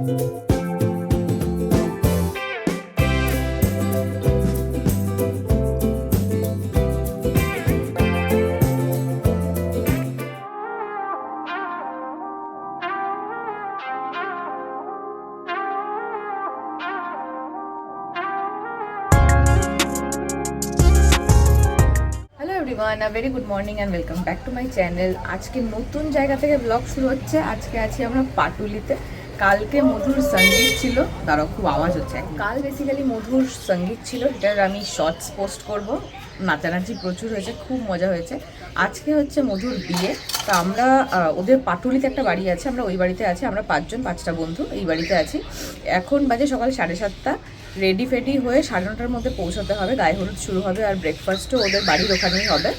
A very good morning and welcome back to my channel. আজকে নতুন জায়গা থেকে ব্লগ শুরু হচ্ছে। আজকে আছি আমরা পাটুলিতে। কালকে মধুর সঙ্গীত ছিল, তারও খুব আওয়াজ হচ্ছে। কাল বেসিক্যালি মধুর সঙ্গীত ছিল, এটার আমি শর্টস পোস্ট করব। নাচানাচি প্রচুর হয়েছে, খুব মজা হয়েছে। আজকে হচ্ছে মধুর বিয়ে, তো আমরা ওদের পাটুলিতে একটা বাড়ি আছে, আমরা ওই বাড়িতে আছি। আমরা পাঁচটা বন্ধু এই বাড়িতে আছি। এখন বাজে সকাল 7:30। রেডি ফেডি হয়ে 9:30টার মধ্যে পৌঁছতে হবে। গায়ে হলুদ শুরু হবে আর ব্রেকফাস্টও ওদের বাড়ির ওখানেই হবে।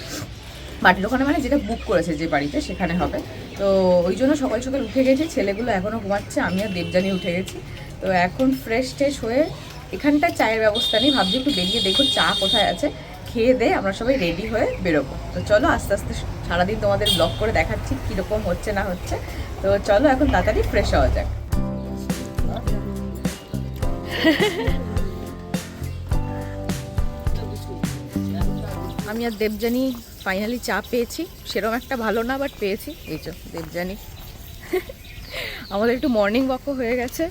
বাড়ির ওখানে মানে যেটা বুক করেছে যে বাড়িতে, সেখানে হবে। তো ওই জন্য সকাল সকাল উঠে গেছি। ছেলেগুলো এখনও ঘুমাচ্ছে, আমি আর দেবযানী উঠে গেছি। তো এখন ফ্রেশ ট্রেশ হয়ে এখানটায় চায়ের ব্যবস্থা নেই, ভাবছি একটু বেরিয়ে দেখো চা কোথায় আছে, খেয়ে দিয়ে আমরা সবাই রেডি হয়ে বেরোবো। তো চলো আস্তে আস্তে সারাদিন তোমাদের ব্লগ করে দেখাচ্ছি কীরকম হচ্ছে না হচ্ছে। তো চলো এখন তাড়াতাড়ি ফ্রেশ হওয়া যাক। আমি আর দেবযানী ফাইনালি চা পেয়েছি। সেরকম একটা ভালো না, বাট পেয়েছি। এই তো দেবযানী। আমাদের একটু মর্নিং ওয়াকও হয়ে গেছে।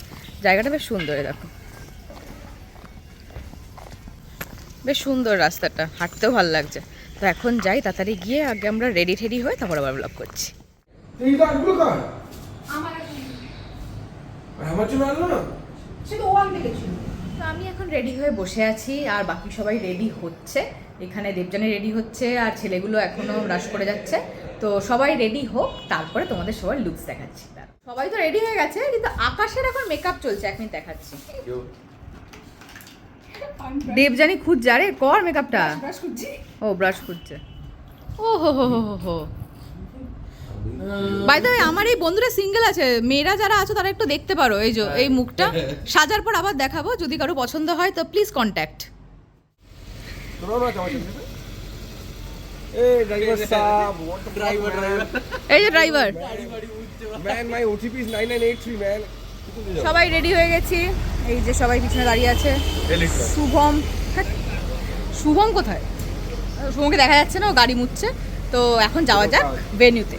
জায়গাটা বেশ সুন্দর, দেখো বেশ সুন্দর রাস্তাটা, হাঁটতেও ভালো লাগছে। তো এখন যাই, তাড়াতাড়ি গিয়ে আগে আমরা রেডি ঠেডি হয়ে তারপর আবার ব্লগ করছি। তো আমি এখন রেডি হয়ে বসে আছি আর বাকি সবাই রেডি হচ্ছে। এখানে দেবযানী রেডি হচ্ছে আর ছেলেগুলো এখনো ব্রাশ করে যাচ্ছে। তো সবাই রেডি হোক, তারপরে তোমাদের সবার লুকস দেখাচ্ছি। সবাই তো রেডি হয়ে গেছে, কিন্তু আকাশের এখন মেকআপ চলছে, এক মিনিট দেখাচ্ছি। দেবযানী খুঁজছে, আরে কর মেকআপটা। ও ব্রাশ খুঁজছে। ও হো হো হো হো। বাই দ্য ওয়ে, আমার এই বন্ধুরা সিঙ্গেল আছে, মেয়েরা যারা আছো তারা একটু দেখতে পারো। এই যে এই মুখটা সাজার পর আবার দেখাবো, যদি কারো পছন্দ হয় তো প্লিজ কন্ট্যাক্ট। এই যে ড্রাইভার। সবাই রেডি হয়ে গেছি। এই যে সবাই পিছনে দাঁড়িয়ে আছে। শুভম, শুভম কোথায়? শুভমকে দেখা যাচ্ছে না, ও গাড়ি মুছছে। তো এখন যাওয়া যাক ভেন্যুতে।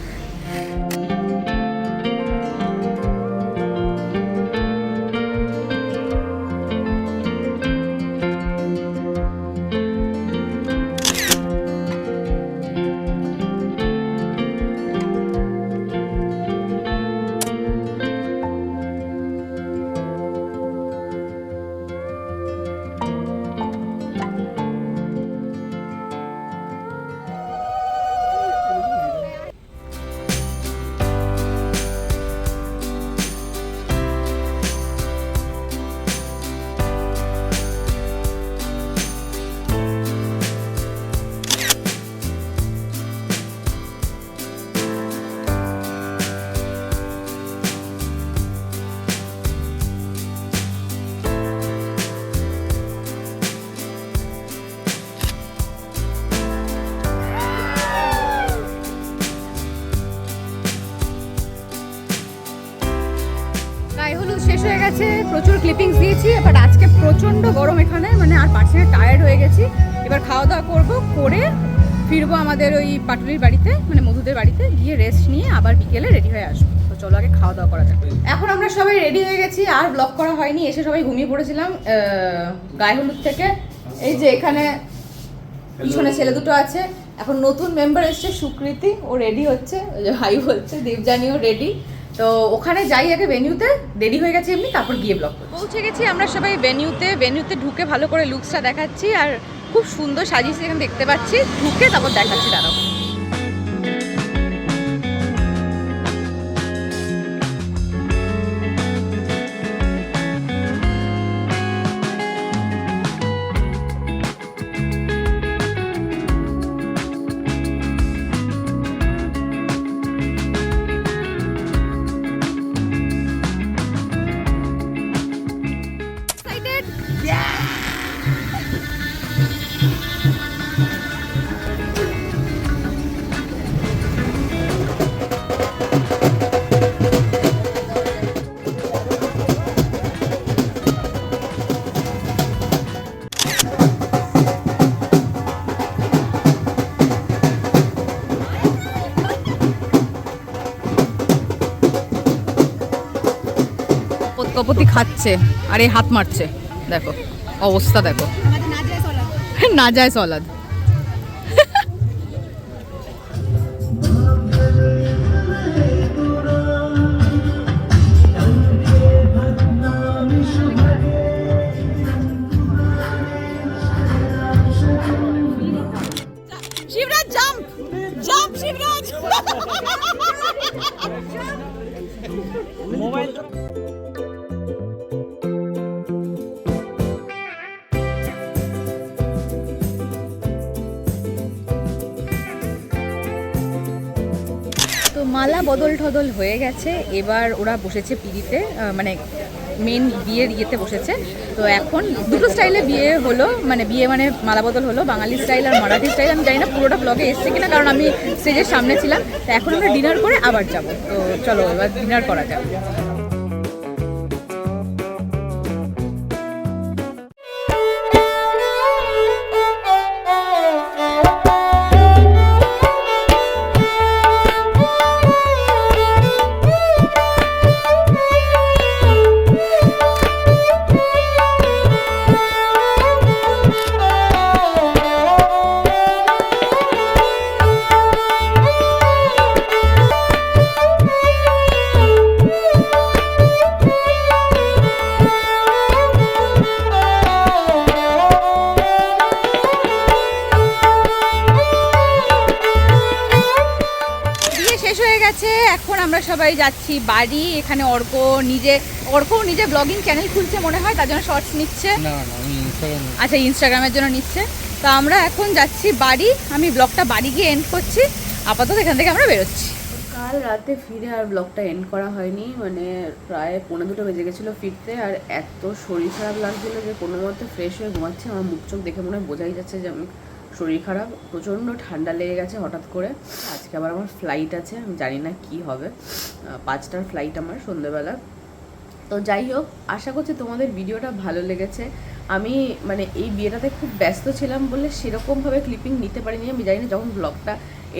শেষ হয়ে গেছে, প্রচুর ক্লিপিংস দিয়েছি। বাট আজকে প্রচণ্ড গরম এখানে, মানে আর পারছি না, টায়ার্ড হয়ে গেছি। এবার খাওয়া দাওয়া করবো, করে ফিরবো আমাদের ওই পাটুলির বাড়িতে, মানে মধুদের বাড়িতে গিয়ে রেস্ট নিয়ে আবার বিকেলে রেডি হয়ে আসবো। তো চলো আগে খাওয়া দাওয়া করা যাক। এখন আমরা সবাই রেডি হয়ে গেছি, আর ব্লগ করা হয়নি, এসে সবাই ঘুমিয়ে পড়েছিলাম গায়ে হলুদ থেকে। এই যে এখানে পিছনে ছেলে দুটো আছে। এখন নতুন মেম্বার এসছে সুকৃতি, ও রেডি হচ্ছে, ওই যে হাই বলছে। দেবযানীও রেডি। তো ওখানে যাই আগে ভেন্যুতে, রেডি হয়ে গেছি এমনি, তারপর গিয়ে ব্লগ পৌঁছে গেছি আমরা সবাই ভেন্যুতে ঢুকে ভালো করে লুকসটা দেখাচ্ছি। আর খুব সুন্দর সাজিয়েছি এখানে, দেখতে পাচ্ছি। ঢুকে তারপর দেখাচ্ছি, দাঁড়াও। কপতি খাচ্ছে আর এই হাত মারছে, দেখো অবস্থা দেখো, না যায় সলাদ। Shivraj jump jump Shivraj. Mobile তো মালা বদল ঠদল হয়ে গেছে, এবার ওরা বসেছে পিড়িতে, মানে মেন বিয়ের ইয়েতে বসেছে। তো এখন দুটো স্টাইলে বিয়ে হলো, মানে বিয়ে মানে মালা বদল হলো, বাঙালি স্টাইল আর মারাঠি স্টাইল। আমি জানি না পুরোটা ব্লগে এসছে কিনা, কারণ আমি স্টেজের সামনে ছিলাম। তো এখন আমরা ডিনার করে আবার যাব, তো চলো এবার ডিনার করা যাক। এখন আমরা সবাই যাচ্ছি বাড়ি। এখানে অর্কও নিজে ব্লগিং চ্যানেল খুলছে মনে হয়, তার জন্য শর্টস নিচ্ছে। আচ্ছা, ইনস্টাগ্রামের জন্য নিচ্ছে। তো আমরা এখন যাচ্ছি বাড়ি, আমি ব্লগটা বাড়ি গিয়ে এন্ড করছি। আপাতত এখান থেকে আমরা বেরোচ্ছি। কাল রাতে ফিরে আর ব্লগটা এন্ড করা হয়নি, মানে প্রায় 1:45 বেজে গেছিলো ফিরতে। আর এত শরীর খারাপ লাগছিলো যে কোনো মতে ফ্রেশ হয়ে ঘুমাচ্ছি। আমার মুখ চোখ দেখে মনে হয় বোঝাই যাচ্ছে যে আমি শরীর খারাপ, প্রচণ্ড ঠান্ডা লেগে গেছে হঠাৎ করে। আজকে আবার আমার ফ্লাইট আছে, আমি জানি না কি হবে, 5টার ফ্লাইট আমার সন্ধ্যেবেলা। তো যাই হোক, আশা করছি তোমাদের ভিডিওটা ভালো লেগেছে। আমি মানে এই বিয়েটাতে খুব ব্যস্ত ছিলাম বলে সেরকমভাবে ক্লিপিং নিতে পারিনি। আমি জানি না, যখন ব্লগটা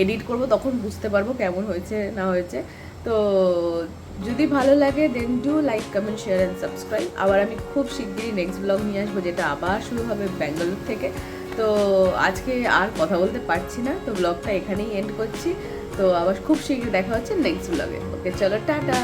এডিট করব তখন বুঝতে পারবো কেমন হয়েছে না হয়েছে। তো যদি ভালো লাগে then do like, comment, share and subscribe. আবার আমি খুব শিগগিরই নেক্সট ব্লগ নিয়ে আসবো, যেটা আবার শুরু হবে ব্যাঙ্গালোর থেকে। তো আজকে আর কথা বলতে পারছি না, তো ব্লগটা এখানেই এন্ড করছি। তো আবার খুব শীঘ্রই দেখা হচ্ছে নেক্সট ব্লগে। ওকে, চলো টাটা।